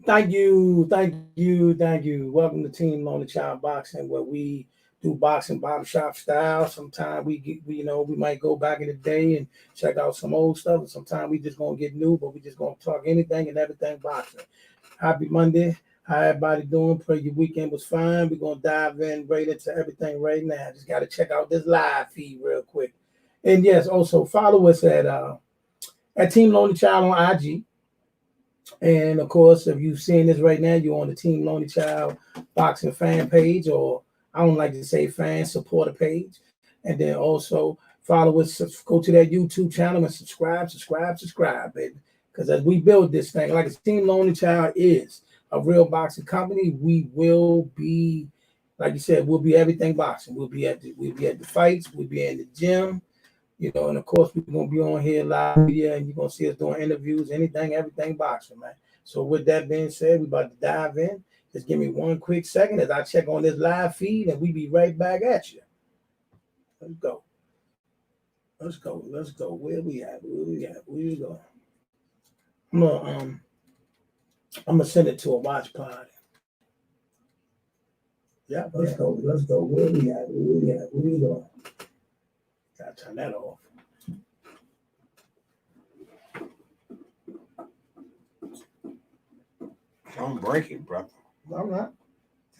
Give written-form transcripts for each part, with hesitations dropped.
Thank you, thank you, thank you. Welcome to Team Lonely Child Boxing, where we do boxing barbershop style. Sometimes we might go back in the day and check out some old stuff. And sometimes we just gonna get new, but we just gonna talk anything and everything boxing. Happy Monday. How everybody doing? Pray your weekend was fine. We're gonna dive in right into everything right now. Just gotta check out this live feed real quick. And yes, also follow us at Team Lonely Child on IG. And of course, if you've seen this right now, you're on the Team Lonely Child Boxing fan page, or I don't like to say fan supporter page. And then also follow us, go to that YouTube channel and subscribe, baby. Because as we build this thing, like Team Lonely Child is a real boxing company, we will be, like you said, we'll be everything boxing. We'll be at the fights, we'll be in the gym. And of course, we're going to be on here live media, and you're going to see us doing interviews, anything, everything boxing, man. So with that being said, we're about to dive in. Just give me one quick second as I check on this live feed, and we be right back at you. Let's go. Where we at? Where we go? I'm gonna send it to a watch party. Yeah, let's go. Where we at? Where we go? Gotta turn that off. Don't break it, bro. All right.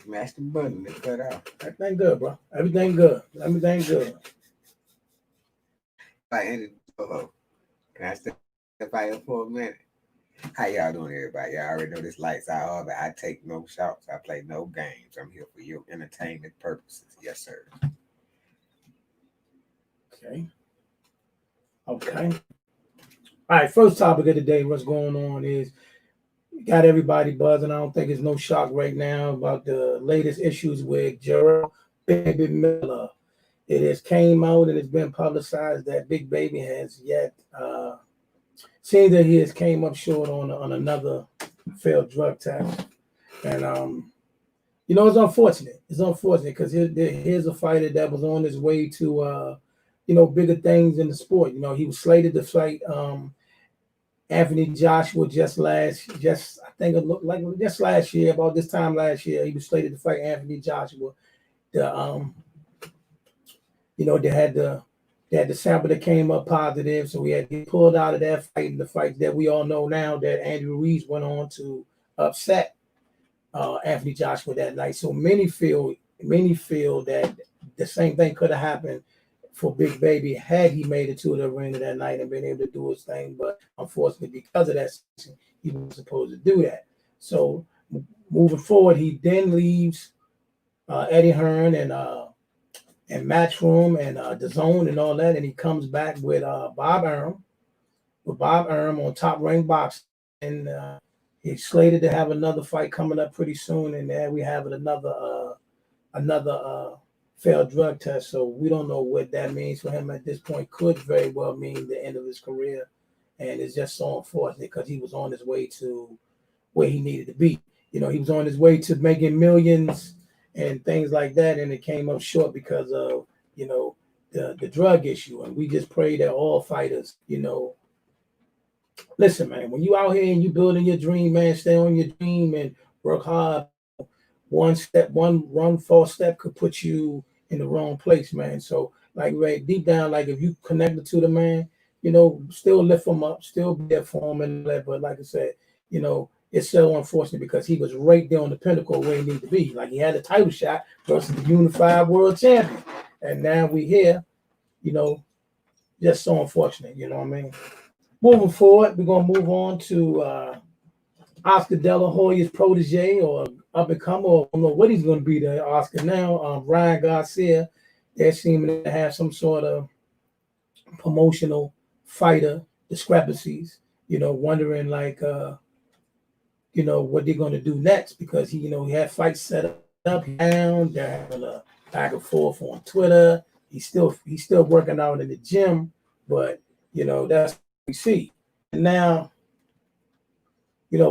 Smash the button and cut out. Everything good, bro. Everything good. I ended. Can I step out for a minute? How y'all doing, everybody? Y'all already know this LightsOutHarvey. I take no shots. I play no games. I'm here for your entertainment purposes. Yes, sir. Okay. All right, first topic of the day, what's going on is got everybody buzzing. I don't think it's no shock right now about the latest issues with Gerald Baby Miller. It has came out and it's been publicized that Big Baby has yet seen that he has came up short on another failed drug test. And it's unfortunate. It's unfortunate because here's a fighter that was on his way to bigger things in the sport. He was slated to fight Anthony Joshua just last year, about this time last year. He was slated to fight Anthony Joshua. They had the sample that came up positive, so we had to get pulled out of that fight. And the fight that we all know now that Andrew Reese went on to upset Anthony Joshua that night. So many feel that the same thing could have happened for Big Baby had he made it to the arena that night and been able to do his thing. But unfortunately, because of that, he wasn't supposed to do that. So moving forward, he then leaves Eddie Hearn and Matchroom and the Zone and all that, and he comes back with Bob Arum on Top Rank Boxing. And he's slated to have another fight coming up pretty soon, and there we have another failed drug test. So we don't know what that means for him at this point. Could very well mean the end of his career, and it's just so unfortunate because he was on his way to where he needed to be. He was on his way to making millions and things like that, and it came up short because of the drug issue. And we just pray that all fighters, listen, man, when you out here and you building your dream, man, stay on your dream and work hard. One false step could put you in the wrong place, man. So like right deep down, like if you connected to the man, still lift him up, still be there for him and that. But like I said, it's so unfortunate because he was right there on the pinnacle where he needed to be. Like he had a title shot versus the unified world champion. And now we here, just so unfortunate, you know what I mean? Moving forward, we're going to move on to Oscar De La Hoya's protege or up and comer, or I don't know what he's going to be there, Oscar now. Ryan Garcia, they're seeming to have some sort of promotional fighter discrepancies, wondering like, what they're going to do next because he had fights set up down. They're having a back and forth on Twitter. He's still working out in the gym, but that's what we see. And now,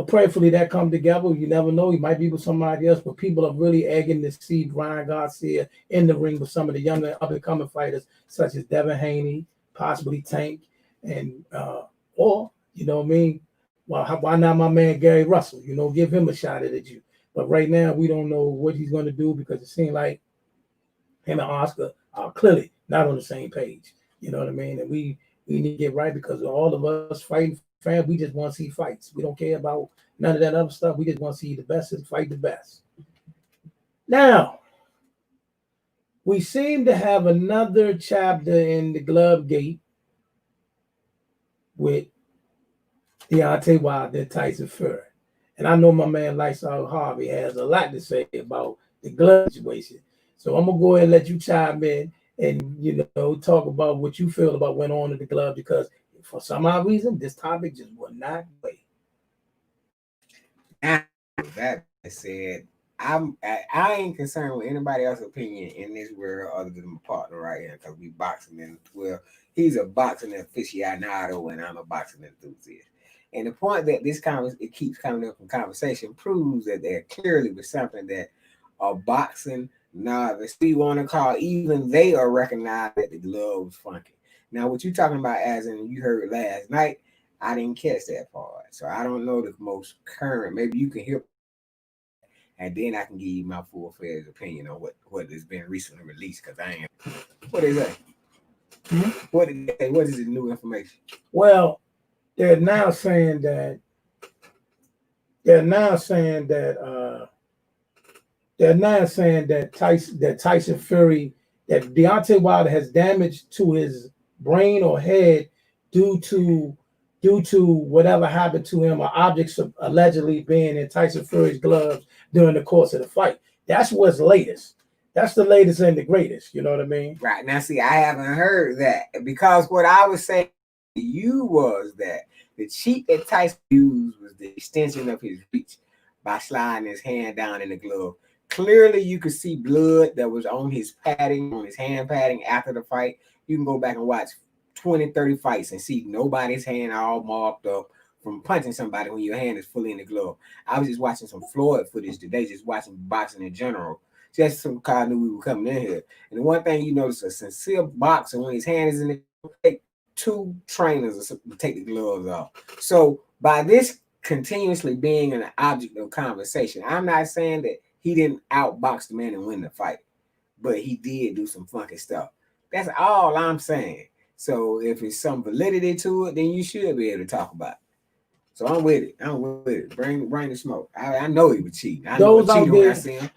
prayerfully that come together. You never know. He might be with somebody else, but people are really egging to see Ryan Garcia in the ring with some of the younger up-and-coming fighters, such as Devin Haney, possibly Tank, and or Well, why not my man Gary Russell? You know, give him a shot at it. But right now, we don't know what he's going to do because it seems like him and Oscar are clearly not on the same page. You know what I mean? And we need to get right because all of us fighting fans, we just want to see fights. We don't care about none of that other stuff. We just want to see the best and fight the best. Now, we seem to have another chapter in the glove gate with Deontay Wilder and Tyson Fury. And I know my man LightsOutHarvey has a lot to say about the glove situation. So I'm gonna go ahead and let you chime in and talk about what you feel about what went on in the glove because for some odd reason this topic just would not wait. Now, that said, I ain't concerned with anybody else's opinion in this world other than my partner right here because we boxing in 12. He's a boxing aficionado and I'm a boxing enthusiast. And the point that it keeps coming up in conversation proves that there clearly was something that a boxing novice, we want to call, even they are recognized that the glove was funky. Now, what you're talking about, as in you heard last night, I didn't catch that part. So I don't know the most current. Maybe you can hear, and then I can give you my full-fledged opinion on what has been recently released. Because I ain't. What is that? What is the new information? Well, they're now saying that Tyson Fury, that Deontay Wilder has damage to his brain or head due to whatever happened to him or objects allegedly being in Tyson Fury's gloves during the course of the fight. That's what's latest. That's the latest and the greatest. You know what I mean? Right. Now, see, I haven't heard that because what I was saying to you was that the cheat that Tyson used was the extension of his reach by sliding his hand down in the glove. Clearly, you could see blood that was on his padding, on his hand padding after the fight. You can go back and watch 20, 30 fights and see nobody's hand all marked up from punching somebody when your hand is fully in the glove. I was just watching some Floyd footage today, just watching boxing in general. Just some kind of knew we were coming in here. And the one thing you notice, a sincere boxer, when his hand is in the glove, two trainers to take the gloves off. So by this continuously being an object of conversation, I'm not saying that he didn't outbox the man and win the fight, but he did do some funky stuff. That's all I'm saying. So if it's some validity to it, then you should be able to talk about it. So I'm with it. Bring the smoke. I know he was cheating. I know he was cheating when I see him.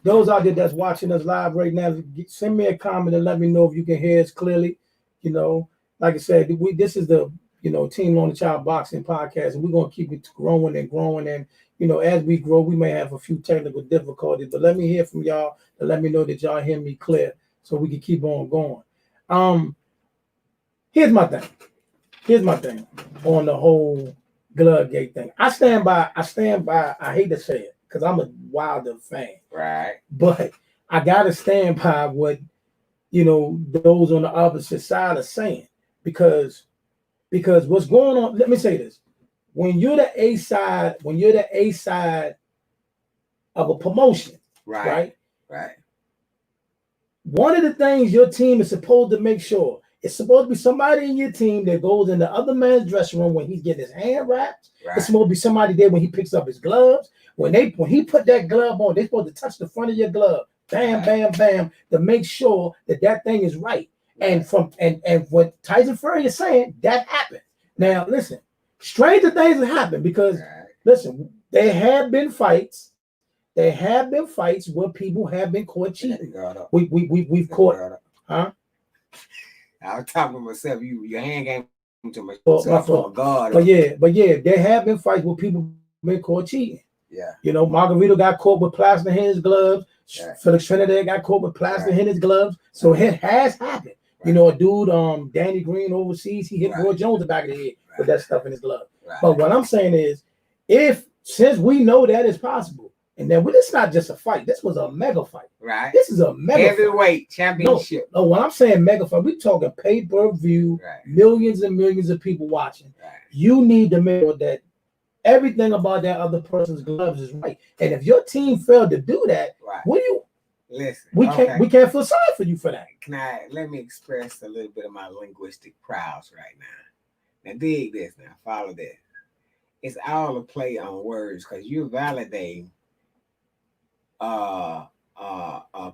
Those out there that's watching us live right now, send me a comment and let me know if you can hear us clearly. Like I said, this is the Team Lonely Child Boxing podcast, and we're gonna keep it growing and growing. And as we grow, we may have a few technical difficulties, but let me hear from y'all and let me know that y'all hear me clear, so we can keep on going. Here's my thing on the whole glove gate thing. I stand by. I hate to say it because I'm a Wilder fan, right? But I gotta stand by what those on the opposite side are saying because what's going on. Let me say this: when you're the A side of a promotion, right? One of the things your team is supposed to make sure, it's supposed to be somebody in your team that goes in the other man's dressing room when he's getting his hand wrapped. Right. It's supposed to be somebody there when he picks up his gloves. When he put that glove on, they're supposed to touch the front of your glove, bam, bam, bam, to make sure that thing is right. And what Tyson Fury is saying, that happened. Now listen, stranger things have happened because listen, there have been fights. There have been fights where people have been caught cheating. We've caught, huh? I was talking to myself. Your hand came to my God. But yeah, there have been fights where people been caught cheating. Yeah. Margarito got caught with plaster in his gloves. Yeah. Felix Trinidad got caught with plaster in his gloves. So it has happened. Right. A dude, Danny Green overseas, he hit Roy Jones the back of the head with that stuff in his glove. Right. But what I'm saying is, since we know that is possible, and then this is not just a fight, this was a mega fight. Right. This is a mega heavyweight championship. No, when I'm saying mega fight, we're talking pay-per-view, millions and millions of people watching. Right. You need to make sure that everything about that other person's gloves is right. And if your team failed to do that, what do you listen? We can't feel sorry for you for that. Let me express a little bit of my linguistic prowess right now. Now dig this now, follow this. it's all a play on words because you're validating a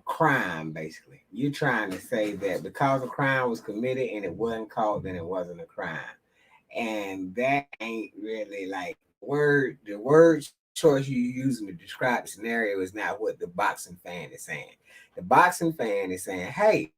crime. Basically, you're trying to say that because a crime was committed and it wasn't caught, then it wasn't a crime, and that ain't really like the word choice you using to describe the scenario is not what the boxing fan is saying. The boxing fan is saying, hey,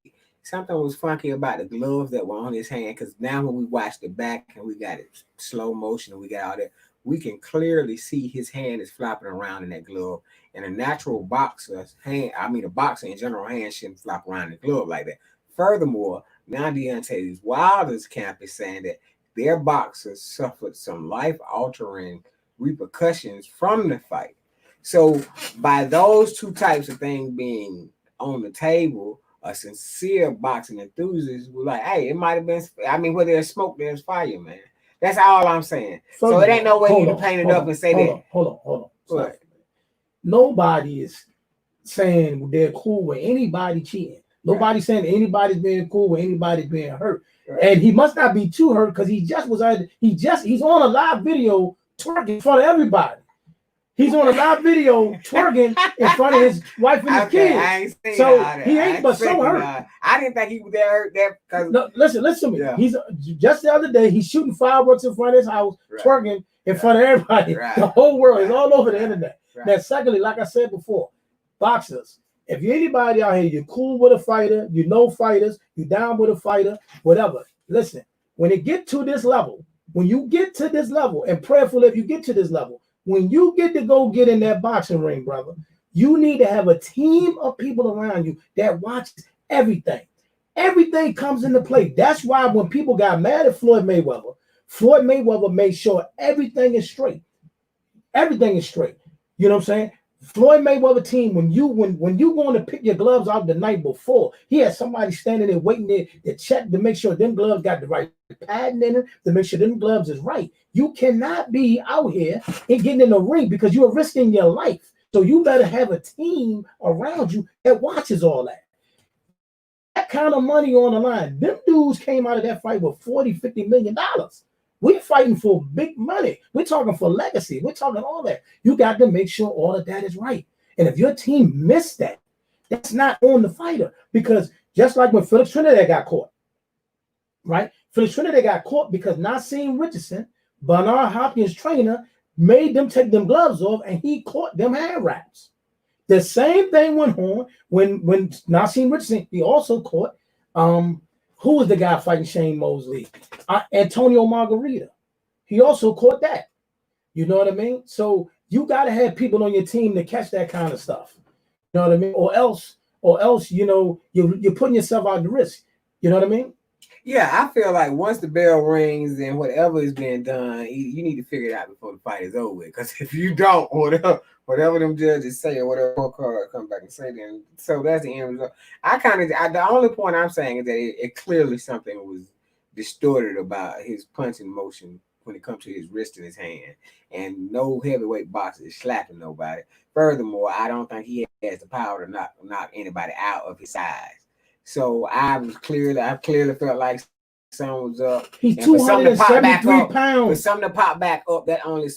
something was funky about the gloves that were on his hand, because now when we watch the back and we got it slow motion and we got all that, we can clearly see his hand is flopping around in that glove. And a natural boxer's hand, a boxer in general hand shouldn't flop around in the glove like that. Furthermore, now Deontay Wilder's camp is saying that their boxers suffered some life-altering repercussions from the fight. So by those two types of things being on the table, a sincere boxing enthusiast was like, hey, it might have been, where there's smoke, there's fire, man. That's all I'm saying. So it ain't no way you can paint it up and say that. Hold on. What? Nobody is saying they're cool with anybody cheating. Nobody's saying anybody's being cool with anybody being hurt. Right. And he must not be too hurt because he's on a live video twerking in front of everybody. He's on a live video twerking in front of his wife and his kids. So he ain't but so hurt. I didn't think he was that hurt there because no, listen to me. Yeah. He's just the other day he's shooting fireworks in front of his house, twerking in front of everybody. The whole world is all over the internet. Now, secondly, like I said before, boxers, if you're anybody out here, you're cool with a fighter, you know fighters, you down with a fighter, whatever. Listen, when it get to this level, when you get to this level, and prayerfully if you get to this level, when you get to go get in that boxing ring, brother, you need to have a team of people around you that watches everything. Everything comes into play. That's why when people got mad at Floyd Mayweather made sure everything is straight. Everything is straight. You know what I'm saying? Floyd Mayweather team, when you going to pick your gloves out the night before, he had somebody standing there waiting there to check to make sure them gloves got the right padding in them, to make sure them gloves is right. You cannot be out here and getting in the ring because you are risking your life. So you better have a team around you that watches all that. That kind of money on the line. Them dudes came out of that fight with $40-50 million. We're fighting for big money. We're talking for legacy. We're talking all that. You got to make sure all of that is right. And if your team missed that, that's not on the fighter. Because just like when Felix Trinidad got caught, right? Felix Trinidad got caught because Nassim Richardson, Bernard Hopkins' trainer, made them take them gloves off and he caught them hand wraps. The same thing went on when Nassim Richardson, he also caught who was the guy fighting Shane Mosley? Antonio Margarita. He also caught that. You know what I mean? So you got to have people on your team to catch that kind of stuff. You know what I mean? Or else, you know, you're putting yourself out of risk. You know what I mean? Yeah, I feel like once the bell rings and whatever is being done, you need to figure it out before the fight is over. Because if you don't, whatever them judges say or whatever card come back and say, then so that's the end result. The only point I'm saying is that it clearly something was distorted about his punching motion when it comes to his wrist and his hand, and no heavyweight boxer is slapping nobody. Furthermore, I don't think he has the power to knock anybody out of his size. So I clearly felt like something was up. He's 273 pounds. For something to pop back up, that only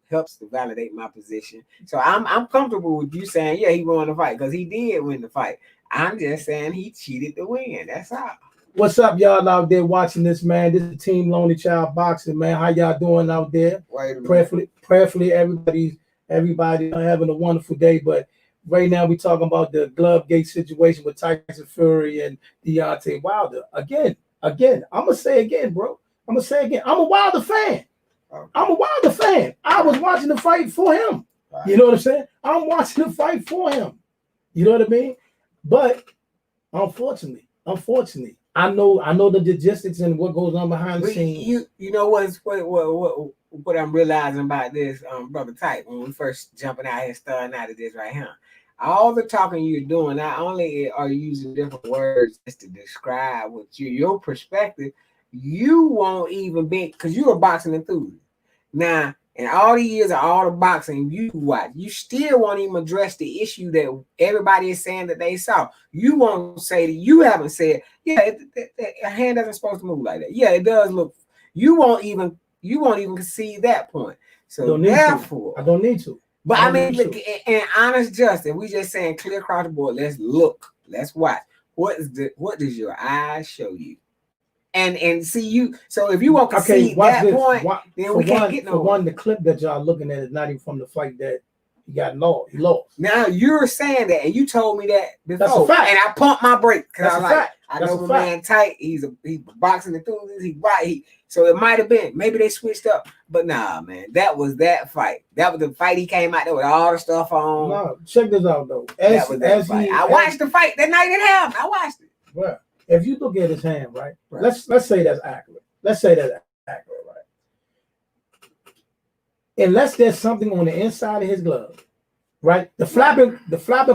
helps to validate my position. So I'm comfortable with you saying, yeah, he won the fight because he did win the fight. I'm just saying he cheated to win. That's all. What's up, y'all out there watching this, man? This is Team Lonely Child Boxing, man. How y'all doing out there? Prayerfully, everybody having a wonderful day. But right now, we're talking about the glove gate situation with Tyson Fury and Deontay Wilder. Again, I'm going to say again, bro. I'm a Wilder fan. Okay. I'm a Wilder fan. I was watching the fight for him. Right. You know what I'm saying? I'm watching the fight for him. You know what I mean? But unfortunately, I know the logistics and what goes on behind the scenes. You know what I'm realizing about this, Brother Type, when we first jumping out here, starting out of this right here. All the talking you're doing, not only are you using different words just to describe what your perspective, you won't even be, because you're a boxing enthusiast. Now, in all the years of all the boxing you watch, you still won't even address the issue that everybody is saying that they saw. You won't say that you haven't said, yeah, a hand isn't supposed to move like that. Yeah, it does look. You won't even concede that point. So therefore, I don't need to. But I mean, look, in honest justice, we just saying clear across the board. Let's look. Let's watch. What does your eyes show you? And see you. So if you want to see that point, then we can't get no one. The clip that y'all looking at is not even from the fight that he got lost. He lost. Now you're saying that, and you told me that before. That's a fact. And I pumped my brakes because I'm like, I know my man tight. He's boxing enthusiast. So it might have been. Maybe they switched up. But nah, man. That was that fight. That was the fight he came out there with all the stuff on. No, check this out though. That was that fight. I watched the fight that night it happened. I watched it. Well, if you look at his hand, right? Let's say that's accurate. Let's say that's accurate, right? Unless there's something on the inside of his glove, right? The flapping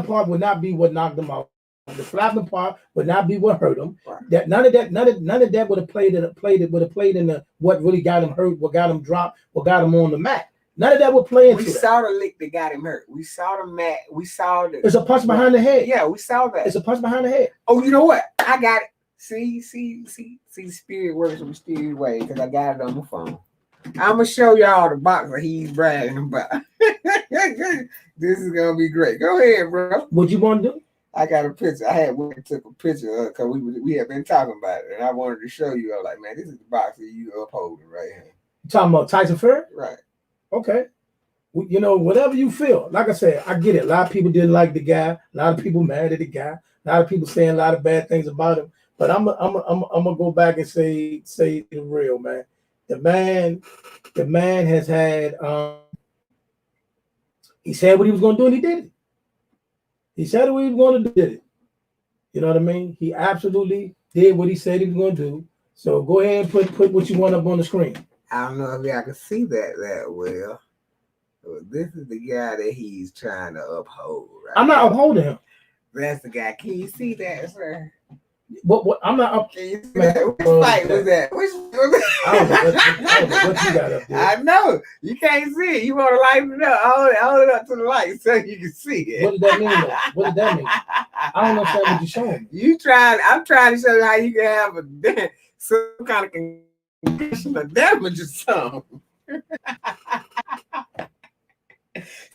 part would not be what knocked him out. The flapping part would not be what hurt him. Right. That none of that would have played in the what really got him hurt, what got him dropped, what got him on the mat. None of that would play into We saw the lick that got him hurt. We saw the mat. We saw the. It's a punch behind the head. Yeah, we saw that. It's a punch behind the head. Oh, you know what? I got it. See, the spirit works a mysterious way because I got it on the phone. I'm gonna show y'all the boxer he's bragging about. This is gonna be great. Go ahead, bro. What you want to do? I got a picture. I had took a picture because we have been talking about it, and I wanted to show you. I was like, man, this is the boxer you upholding right here. You talking about Tyson Fury? Right. Okay. You know, whatever you feel. Like I said, I get it. A lot of people didn't like the guy. A lot of people mad at the guy. A lot of people saying a lot of bad things about him. But I'm gonna go back and say the real, man. The man has had. He said what he was gonna do, and he did it. He said what he was going to do, did it. You know what I mean? He absolutely did what he said he was going to do. So go ahead and put what you want up on the screen. I don't know if y'all can see that well. But this is the guy that he's trying to uphold. Right? I'm not upholding him. That's the guy. Can you see that, sir? What? I'm not up. Can you see that? Which fight was that? Which was that? I don't know what you got up there. I know. You can't see it. You want to lighten it up. Hold it up to the light so you can see it. What did that mean, though? What did that mean? I don't understand what you're showing me. I'm trying to show you how you can have some kind of condition of damage or something.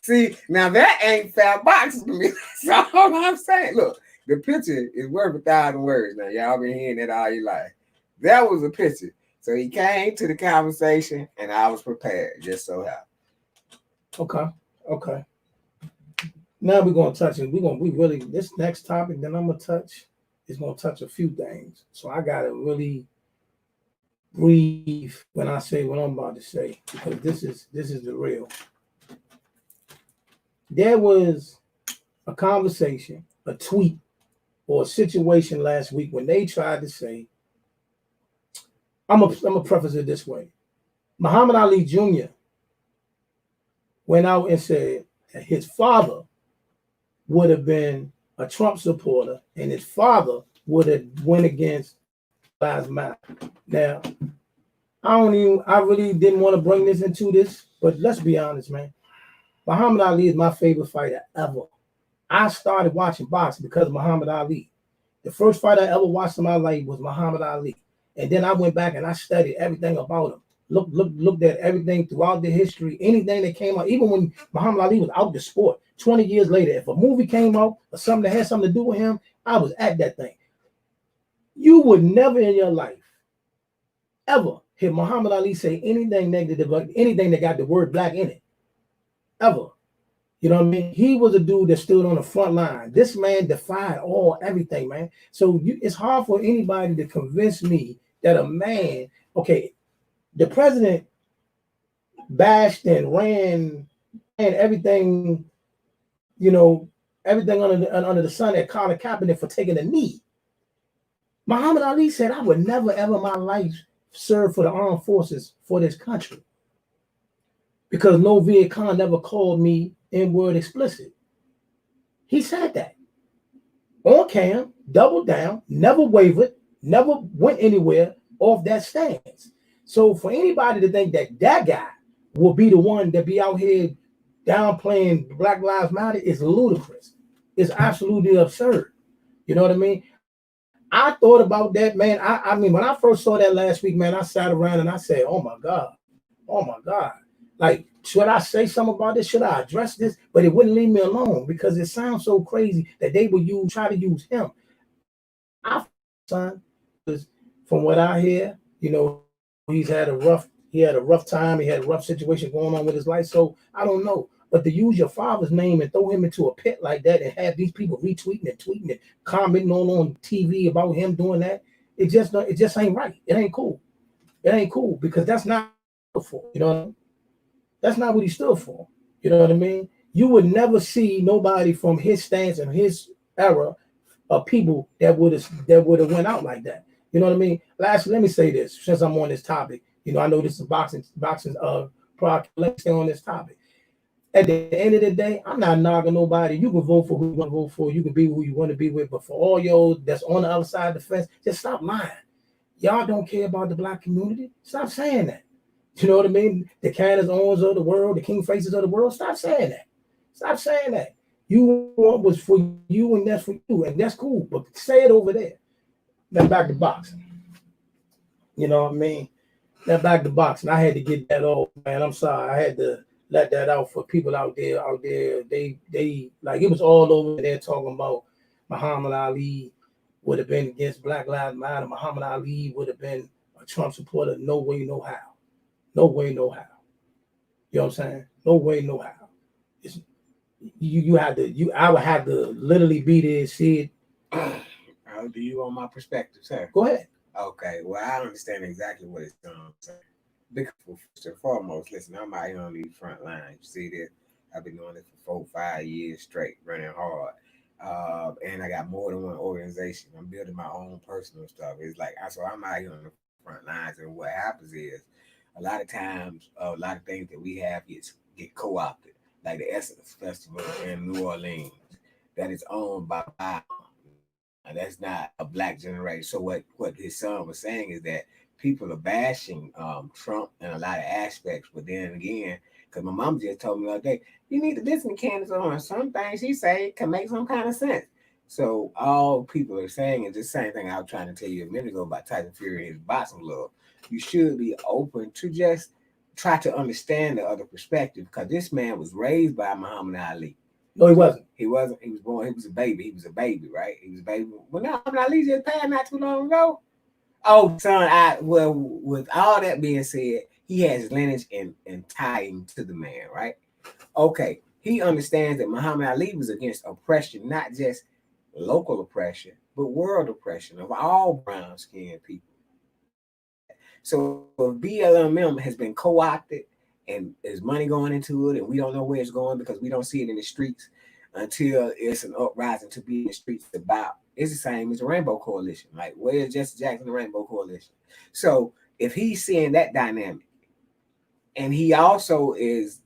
See, now that ain't fat boxing to me. That's all I'm saying. Look, the picture is worth 1,000 words. Now, y'all been hearing that all your life. That was a picture. So he came to the conversation, and I was prepared, just so happened. Okay. Now we're gonna touch it. We really this next topic that I'm gonna touch is gonna touch a few things. So I gotta really breathe when I say what I'm about to say, because this is the real. There was a conversation, a tweet, or a situation last week when they tried to say, I'm gonna preface it this way. Muhammad Ali Jr. went out and said that his father would have been a Trump supporter and his father would have went against Lives Matter. Now, I really didn't want to bring this into this, but let's be honest, man. Muhammad Ali is my favorite fighter ever. I started watching boxing because of Muhammad Ali. The first fight I ever watched in my life was Muhammad Ali. And then I went back and I studied everything about him. Looked at everything throughout the history, anything that came out, even when Muhammad Ali was out the sport. 20 years later, if a movie came out or something that had something to do with him, I was at that thing. You would never in your life ever hear Muhammad Ali say anything negative, anything that got the word black in it. Ever. You know what I mean? He was a dude that stood on the front line. This man defied everything, man. So it's hard for anybody to convince me that a man, okay, the president bashed and ran everything, you know, everything under the sun at Colin Kaepernick for taking a knee. Muhammad Ali said, I would never, ever in my life serve for the armed forces for this country, because no Viet Cong never called me N-word explicit. He said that. On cam, doubled down, never wavered, never went anywhere off that stance. So for anybody to think that that guy will be the one that be out here downplaying Black Lives Matter is ludicrous. It's absolutely absurd. You know what I mean? I thought about that, man. I mean, when I first saw that last week, man, I sat around and I said, oh my God. Like, should I say something about this? Should I address this? But it wouldn't leave me alone because it sounds so crazy that they would try to use him. I son, because from what I hear, he had a rough time. He had a rough situation going on with his life. So I don't know. But to use your father's name and throw him into a pit like that and have these people retweeting and tweeting and commenting on TV about him doing that, it just ain't right. It ain't cool. It ain't cool because that's not for. That's not what he stood for. You know what I mean? You would never see nobody from his stance and his era of people that would have went out like that. You know what I mean? Lastly, let me say this since I'm on this topic. I know this is boxing product. Let's stay on this topic. At the end of the day, I'm not knocking nobody. You can vote for who you want to vote for. You can be who you want to be with. But for all y'all that's on the other side of the fence, just stop lying. Y'all don't care about the black community. Stop saying that. You know what I mean? The Candace Owens of the world, the King Faces of the world. Stop saying that. Stop saying that. You want what's for you, and that's for you, and that's cool. But say it over there. Now back to boxing. You know what I mean? Now back to boxing. I had to get that off, man. I'm sorry. I had to let that out for people out there. They like it was all over there talking about Muhammad Ali would have been against Black Lives Matter. Muhammad Ali would have been a Trump supporter. No way, no how. No way, no how. You know what I'm saying? No way, no how. I would have to literally be there and see it. How do you want my perspective, sir? Go ahead. Okay, well, I understand exactly what it's saying. Because first and foremost, listen, I'm out here on the front lines. You see this? I've been doing it for 4-5 years straight, running hard. And I got more than one organization. I'm building my own personal stuff. It's like, so I'm out here on the front lines, and what happens is a lot of times, a lot of things that we have get co-opted, like the Essence Festival in New Orleans that is owned by and that's not a black generation. So what his son was saying is that people are bashing Trump in a lot of aspects, but then again, because my mom just told me the other day, you need to listen to Candace on some things she say can make some kind of sense. So all people are saying is the same thing I was trying to tell you a minute ago about Tyson Fury and his boxing love. You should be open to just try to understand the other perspective, because this man was raised by Muhammad Ali. No, he wasn't. He wasn't. He was born. He was a baby. He was a baby, right? He was a baby. Well, now Muhammad Ali just passed not too long ago. Oh, son, with all that being said, he has lineage and tying to the man, right? Okay. He understands that Muhammad Ali was against oppression, not just local oppression, but world oppression of all brown-skinned people. So if BLM has been co-opted and there's money going into it, and we don't know where it's going because we don't see it in the streets until it's an uprising to be in the streets about. It's the same as the Rainbow Coalition. Like, where's Jesse Jackson, the Rainbow Coalition? So if he's seeing that dynamic, and he also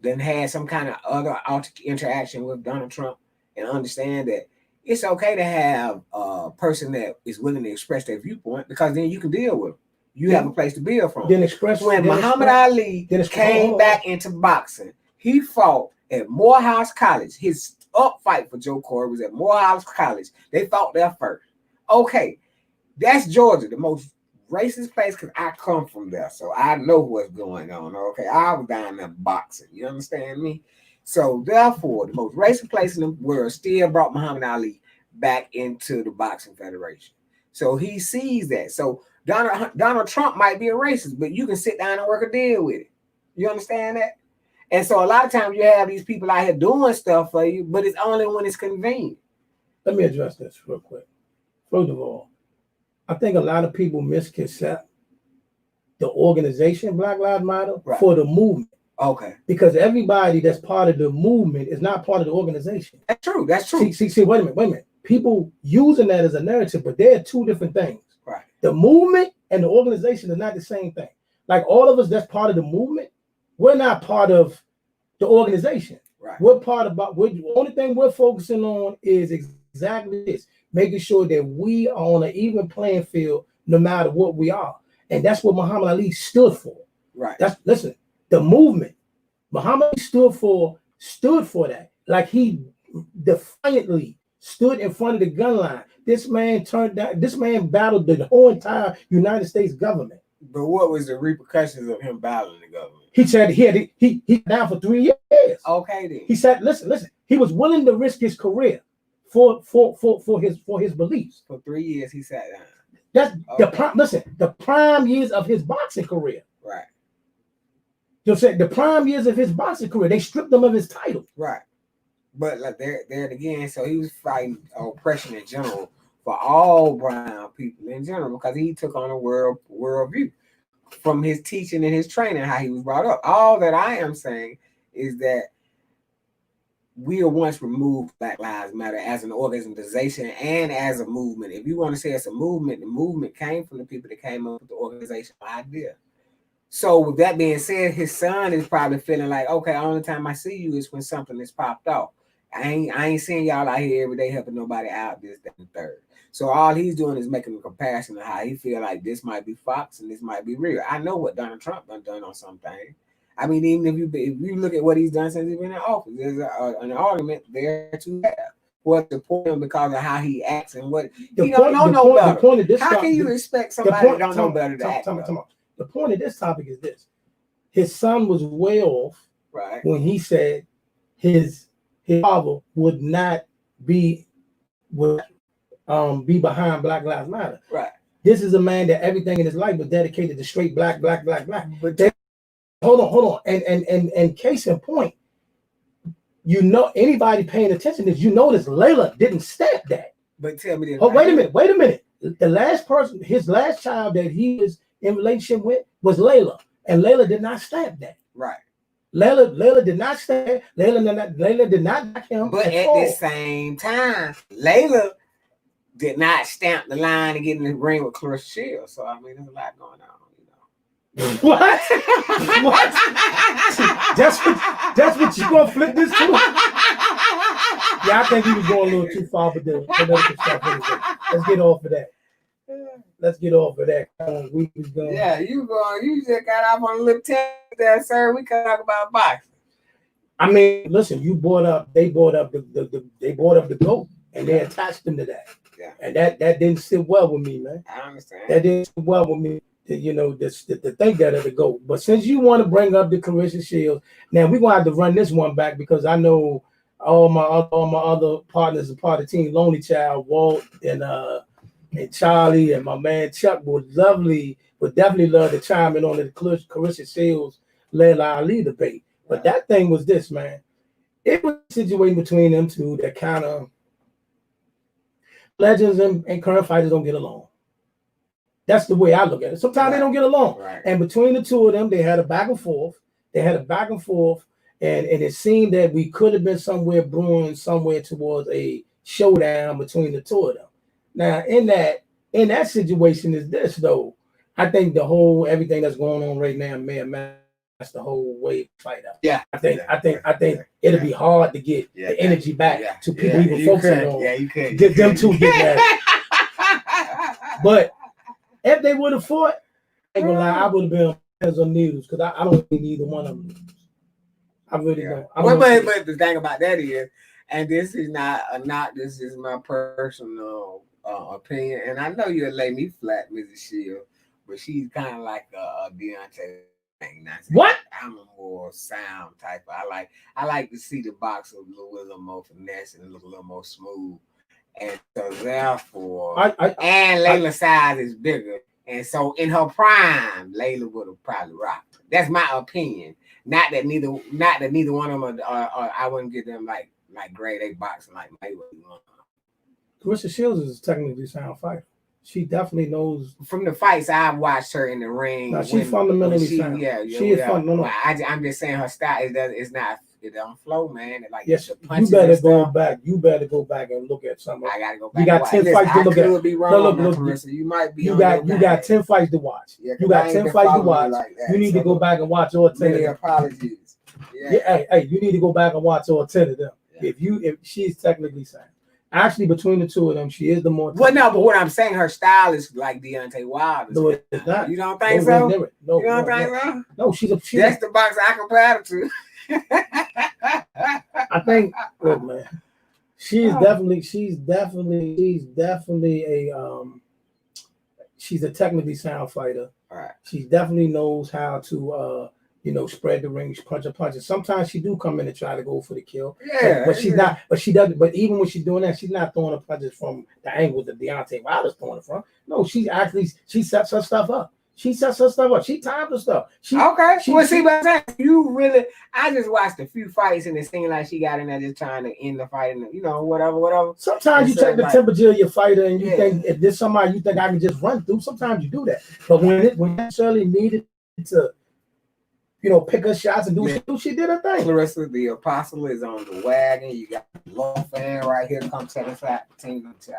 then has some kind of other interaction with Donald Trump, and understand that it's okay to have a person that is willing to express their viewpoint, because then you can deal with them. You have a place to build from. When Muhammad Ali came back into boxing, he fought at Morehouse College. His up fight for Joe Corey was at Morehouse College. They fought there first. Okay, that's Georgia, the most racist place, because I come from there, so I know what's going on. Okay, I was down there boxing. You understand me? So therefore, the most racist place in the world still brought Muhammad Ali back into the boxing federation. So he sees that. So Donald Trump might be a racist, but you can sit down and work a deal with it. You understand that? And so a lot of times you have these people out here doing stuff for you, but it's only when it's convenient. Let me address this real quick. First of all, I think a lot of people misconcept the organization Black Lives Matter for the movement. Okay. Because everybody that's part of the movement is not part of the organization. That's true. That's true. See, wait a minute. People using that as a narrative, but they're two different things. Right. The movement and the organization are not the same thing. Like all of us that's part of the movement, we're not part of the organization. Right. We're part about, the only thing we're focusing on is exactly this, making sure that we are on an even playing field no matter what we are. And that's what Muhammad Ali stood for. Right. Listen, the movement Muhammad Ali stood for that. Like he defiantly stood in front of the gun line. This man battled the whole entire United States government. But what was the repercussions of him battling the government? He said he down for 3 years. Okay then. He said, listen. He was willing to risk his career for his beliefs. For 3 years he sat down. That's the prime years of his boxing career. Right. You said the prime years of his boxing career, they stripped him of his title. Right. But like there again, so he was fighting oppression in general for all brown people in general because he took on a world view from his teaching and his training, how he was brought up. All that I am saying is that we are once removed Black Lives Matter as an organization and as a movement. If you want to say it's a movement, the movement came from the people that came up with the organizational idea. So with that being said, his son is probably feeling like, okay, the only time I see you is when something is popped off. I ain't seeing y'all out here every day helping nobody out, this, that, and third. So all he's doing is making a comparison of how he feel like this might be Fox and this might be real. I know what Donald Trump done on something. I mean, even if you look at what he's done since he's been in office, there's an argument there to have. What support him because of how he acts and what he don't know better. How can you expect somebody that don't know better to act? The point of this topic is this: his son was way off, right, when he said his father would not be behind Black Lives Matter. Right. This is a man that everything in his life was dedicated to straight black. But hold on, and case in point, you know, anybody paying attention is, you notice Layla didn't stamp that. But tell me this. Oh, wait a minute. The last person, his last child that he was in relationship with was Layla, and Layla did not stamp that. Right. Layla did not stamp. Layla did not back him. But at the same time, Layla did not stamp the line and get in the ring with Clarissa Shields. So I mean, there's a lot going on. What? What? That's what you gonna flip this to? Yeah, I think he was going a little too far for the political stuff. Let's get off of that. We was going. Yeah, you just got off on a little tip there, sir. We can talk about boxing. I mean, listen, they brought up the GOAT and they attached him to that. Yeah. And that didn't sit well with me, man. I understand. That didn't sit well with me. You know, to think that of the GOAT. But since you want to bring up the Clarissa Shields, now we're gonna have to run this one back because I know all my other partners are part of Team Lonely Child, Walt and Charlie and my man Chuck would definitely love to chime in on the Clarissa Shields Layla Ali debate. But that thing was this, man. It was a situation between them two that kind of legends and current fighters don't get along. That's the way I look at it. Sometimes they don't get along. Right. And between the two of them, they had a back and forth. And it seemed that we could have been somewhere brewing somewhere towards a showdown between the two of them. Now, in that situation is this though. I think everything that's going on right now, man, that's the whole way to fight out. Yeah. I think it'll be hard to get the energy back to people even focusing on. Yeah, you could. Get them two get mad. But if they would have fought, I ain't gonna lie, I would have been on pins on needles because I don't think either one of them lose. I really don't. But the thing about that is, and this is this is my personal opinion, and I know you'll lay me flat, Mrs. Shield, but she's kind of like a Deontay. What? I'm a more sound type. I like to see the boxer with a little more finesse and look a little more smooth. And so therefore, and Layla's size is bigger. And so in her prime, Layla would have probably rocked her. That's my opinion. Not that neither one of them I wouldn't give them like grade A boxing like Mayweather. Clarissa Shields is technically a sound fighter. She definitely knows. From the fights I've watched her in the ring. No, she's fundamentally sound. She is fundamental. Well, I'm just saying her style it don't flow, man. Yes, you better go back. You better go back and look at something. I gotta go back. You got 10 fights to look at. Could be wrong, look, you might be. You got 10 fights to watch. Yeah, you got 10 fights to watch. You need to go back and watch all 10 of them. Apologies. Hey, you need to go back and watch all 10 of them. Yeah. If she's technically sound. Actually, between the two of them, she is the more. Well, no, but what I'm saying, her style is like Deontay Wilder. No, it's not. You don't think so? No, you don't think so? No, she's that's the box I compare her to. I think, look, man, she's definitely she's a technically sound fighter. All right. She definitely knows how to spread the ring, punch. Sometimes she do come in and try to go for the kill. Yeah, but she's not. But she doesn't. But even when she's doing that, she's not throwing the punches from the angle that Deontay Wilder's throwing it from. No, she sets her stuff up. She times her stuff. But you really, I just watched a few fights and it seemed like she got in there just trying to end the fight and whatever. Sometimes you take the temperature of your fighter and you think if there's somebody you think I can just run through. Sometimes you do that, but when you necessarily needed to, pick her shots and do she did her thing. Clarissa, the Apostle is on the wagon. You got a long fan right here. Come check us out. Team Child.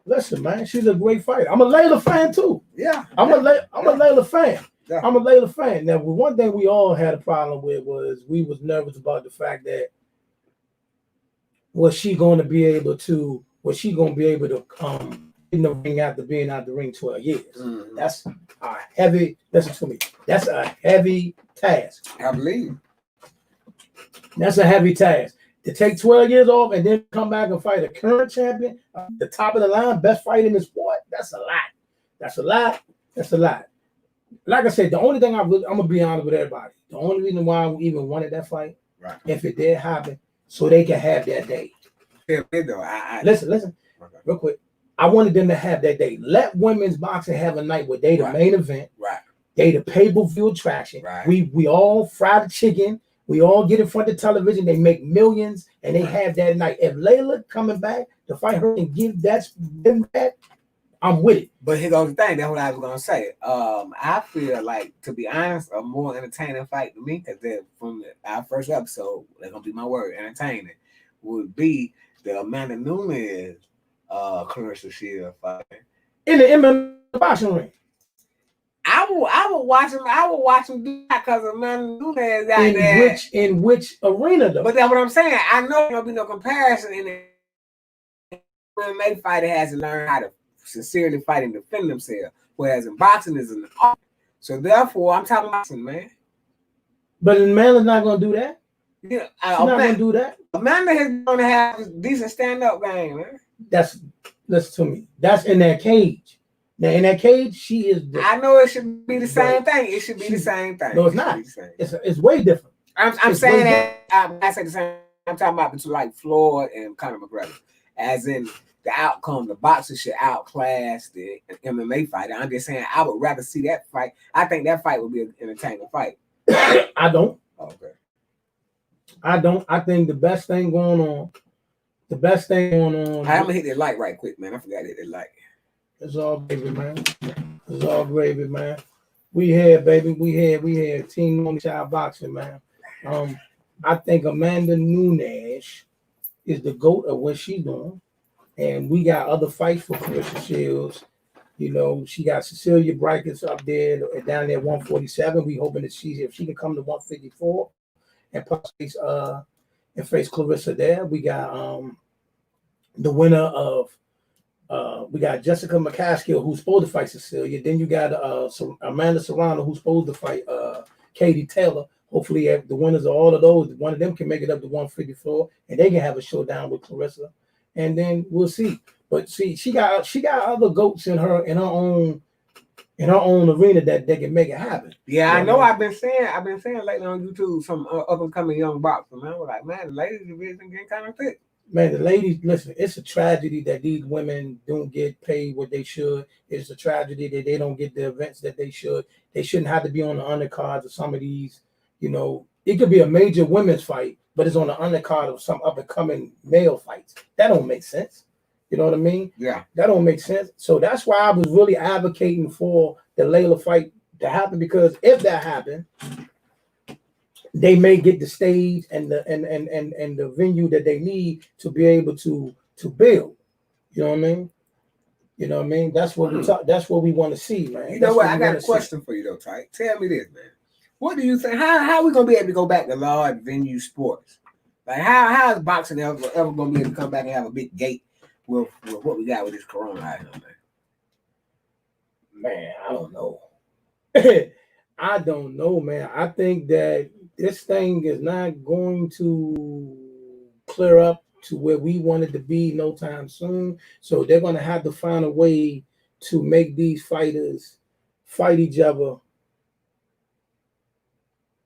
Listen, man, she's a great fighter. I'm a Layla fan too. Yeah, I'm a Layla fan. Yeah. I'm a Layla fan. Now, one thing we all had a problem with was we was nervous about the fact that was she going to be able to in the ring after being out the ring 12 years. Mm-hmm. That's a heavy. Listen to me. That's a heavy task. I believe. That's a heavy task. To take 12 years off and then come back and fight a current champion, the top of the line, best fight in the sport, that's a lot. Like I said, the only thing I'm going to be honest with everybody, the only reason why we even wanted that fight, right, if it did happen, so they can have that day. Listen, okay, real quick. I wanted them to have that day. Let women's boxing have a night where they the main event. Right. They the pay-per-view attraction. Right. We all fry the chicken. We all get in front of television. They make millions, and they have that night. If Layla coming back to fight her and give them that, I'm with it. But here goes the thing. That's what I was gonna say. I feel like, to be honest, a more entertaining fight to me, because from our first episode, they're gonna be my word, entertaining, would be the Amanda Nunes, Clarissa Shields fight in the MMA boxing ring. I will watch him do that because Amanda Nunes out there. In which arena though? But that's what I'm saying. I know there's gonna be no comparison in the MMA fighter has to learn how to sincerely fight and defend themselves, whereas in boxing is an art. So therefore, I'm talking boxing, man. But Amanda's not gonna do that. Yeah, she's not gonna do that. Amanda is gonna have a decent stand-up game, man. Listen to me. That's in that cage. Now in that cage, she is. I know it should be the same thing. It should be the same thing. No, it's not. It's way different. I'm saying that. I say the same. I'm talking about between like Floyd and Conor McGregor, as in the outcome. The boxer should outclass the MMA fighter. I'm just saying I would rather see that fight. I think that fight would be an entertaining fight. I don't. Okay. I don't. I think the best thing going on. I'm gonna hit the light right quick, man. I forgot to hit the light. It's all gravy, man. It's all gravy, man. We here, baby. We here. Team Lonely Child Boxing, man. I think Amanda Nunes is the GOAT of what she's doing. And we got other fights for Clarissa Shields. She got Cecilia Brækhus up there, down there at 147. We hoping that if she can come to 154 and face Clarissa there. We got the winner of we got Jessica McCaskill, who's supposed to fight Cecilia. Then you got Amanda Serrano, who's supposed to fight Katie Taylor. Hopefully, the winners of all of those, one of them can make it up to 154, and they can have a showdown with Clarissa. And then we'll see. But see, she got other GOATs in her own arena that they can make it happen. Yeah, I know. I've been saying lately on YouTube some up and coming young boxers. Man, I was like, man, the ladies division getting kind of thick. Man, the ladies, listen, it's a tragedy that these women don't get paid what they should. It's a tragedy that they don't get the events that they should. They shouldn't have to be on the undercards of some of these. It could be a major women's fight, but it's on the undercard of some up and coming male fights. That don't make sense. You know what I mean? Yeah. That don't make sense. So that's why I was really advocating for the Layla fight to happen, because if that happened, they may get the stage and the venue that they need to be able to build. You know what I mean? That's what we talk. That's what we want to see, man. You know what? I got a question for you though, Ty. Tell me this, man. What do you think? How are we gonna be able to go back to large venue sports? Like how is boxing ever gonna be able to come back and have a big gate with what we got with this corona out here, man? Man, I don't know. I don't know, man. I think that this thing is not going to clear up to where we want it to be no time soon. So they're going to have to find a way to make these fighters fight each other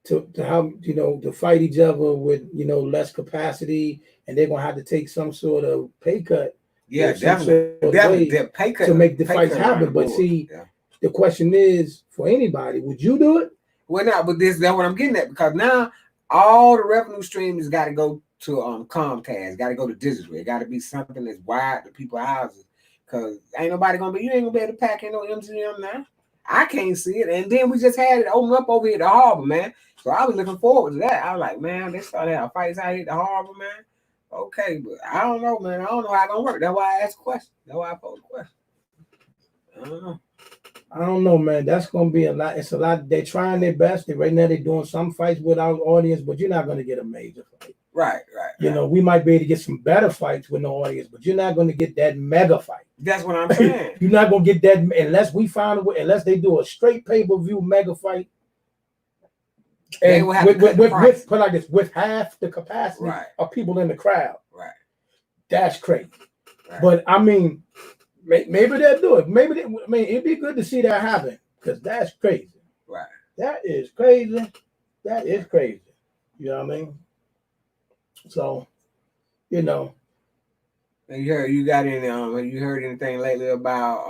to how to fight each other with less capacity, and they're gonna have to take some sort of pay cut. Yeah, definitely. Pay cut to make the fights cut happen. But see, the question is for anybody, would you do it? Well, now, but that's what I'm getting at, because now all the revenue streams got to go to Comcast, got to go to digital. It got to be something that's wide to people's houses, because ain't nobody gonna be. You ain't gonna be able to pack in no MGM now. I can't see it. And then we just had it open up over here at the harbor, man. So I was looking forward to that. I was like, man, they started having fights out here at the harbor, man. Okay, but I don't know, man. I don't know how it's gonna work. That's why I asked a question. That's why I posed a question. I don't know. I don't know, man. That's gonna be a lot. It's a lot. They're trying their best. Right now they're doing some fights without audience, but you're not gonna get a major fight. Right. You know, we might be able to get some better fights with no audience, but you're not gonna get that mega fight. That's what I'm saying. You're not gonna get that unless we find a way, unless they do a straight pay-per-view mega fight. And with put like this, with half the capacity of people in the crowd. Right. That's crazy. Right. But I mean, maybe they'll do it. It'd be good to see that happen, because that's crazy. Right. That is crazy. That is crazy. You know what I mean? So, you got any? Have you heard anything lately about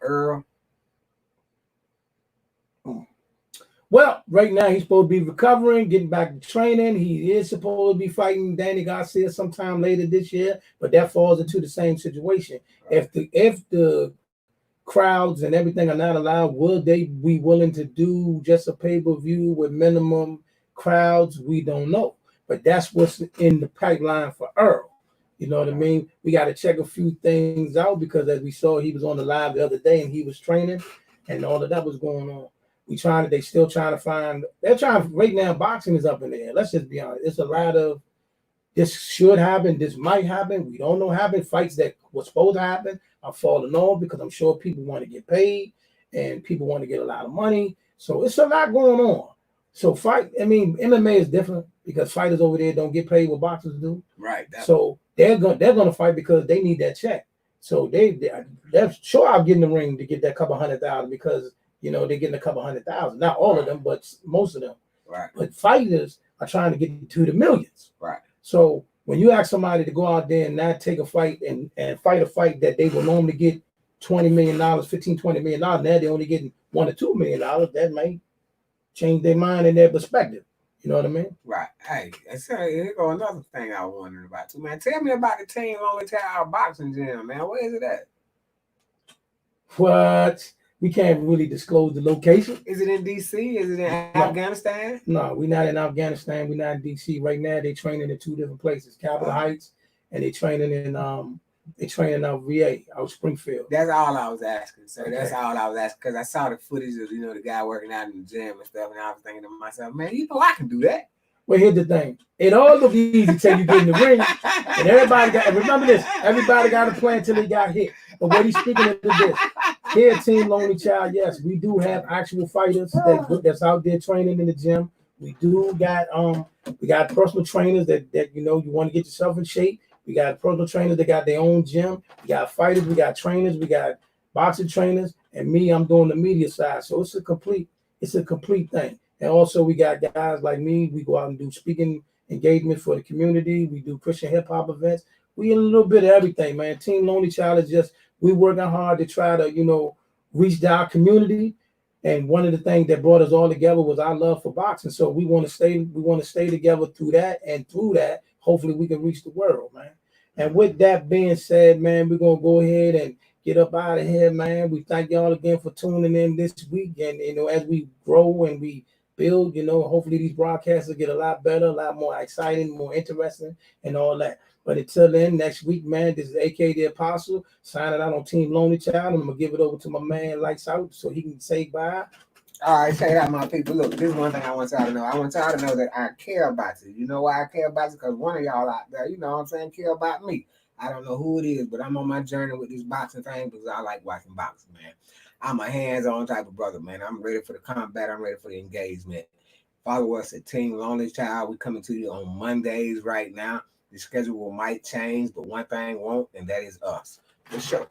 Earl? Well, right now he's supposed to be recovering, getting back to training. He is supposed to be fighting Danny Garcia sometime later this year, but that falls into the same situation. Right. If the crowds and everything are not allowed, will they be willing to do just a pay-per-view with minimum crowds? We don't know. But that's what's in the pipeline for Earl. You know what I mean? We got to check a few things out, because as we saw, he was on the live the other day and he was training and all of that was going on. They still trying to find, they're trying right now. Boxing is up in the air. Let's just be honest. It's a lot of this should happen, this might happen. We don't know happen. Fights that were supposed to happen are falling off because I'm sure people want to get paid and people want to get a lot of money. So it's a lot going on. So MMA is different because fighters over there don't get paid what boxers do. Right. So they're gonna fight because they need that check. So they're sure I'll get in the ring to get that couple $100,000 because they're getting a couple $100,000. Not all of them, but most of them. Right. But fighters are trying to get to the millions. Right. So when you ask somebody to go out there and not take a fight and fight a fight that they will normally get $20 million, $15-20 million, now they're only getting $1 or $2 million, that may change their mind and their perspective. You know what I mean? Right. Hey, here go another thing I was wondering about too, man. Tell me about the TeamLonelyChildBoxing gym, man. Where is it at? What? We can't really disclose the location. Is it in D.C.? Is it in Afghanistan? No, we're not in Afghanistan. We're not in D.C. right now. They're training in two different places, Capitol Heights, and they're training in out VA, out Springfield. That's all I was asking, sir. Okay. That's all I was asking, because I saw the footage of the guy working out in the gym and stuff, and I was thinking to myself, man, I can do that. Well, here's the thing. It all look easy till you get in the ring, and remember this, everybody got a plan until they got hit. But what he's speaking of this, here at Team Lonely Child, yes, we do have actual fighters that's out there training in the gym. We got personal trainers that you want to get yourself in shape. We got personal trainers that got their own gym. We got fighters, we got trainers, we got boxing trainers, and me, I'm doing the media side. So it's a complete thing. And also we got guys like me. We go out and do speaking engagement for the community. We do Christian hip hop events. We in a little bit of everything, man. Team Lonely Child is just, we working hard to try to, reach our community. And one of the things that brought us all together was our love for boxing. So we want to stay together through that, and through that, hopefully we can reach the world, man. And with that being said, man, we're gonna go ahead and get up out of here, man. We thank y'all again for tuning in this week. And as we grow and we build, hopefully these broadcasts will get a lot better, a lot more exciting, more interesting, and all that. But until then, next week, man, this is AK the Apostle signing out on Team Lonely Child. I'm gonna give it over to my man Lights Out so he can say bye. All right, check it out, my people. Look, this is one thing I want y'all to know. I want y'all to know that I care about you. You know why I care about you? Because one of y'all out there, care about me. I don't know who it is, but I'm on my journey with this boxing thing because I like watching boxing, man. I'm a hands-on type of brother, man. I'm ready for the combat. I'm ready for the engagement. Follow us at Team Lonely Child. We're coming to you on Mondays right now. The schedule might change, but one thing won't, and that is us. For sure.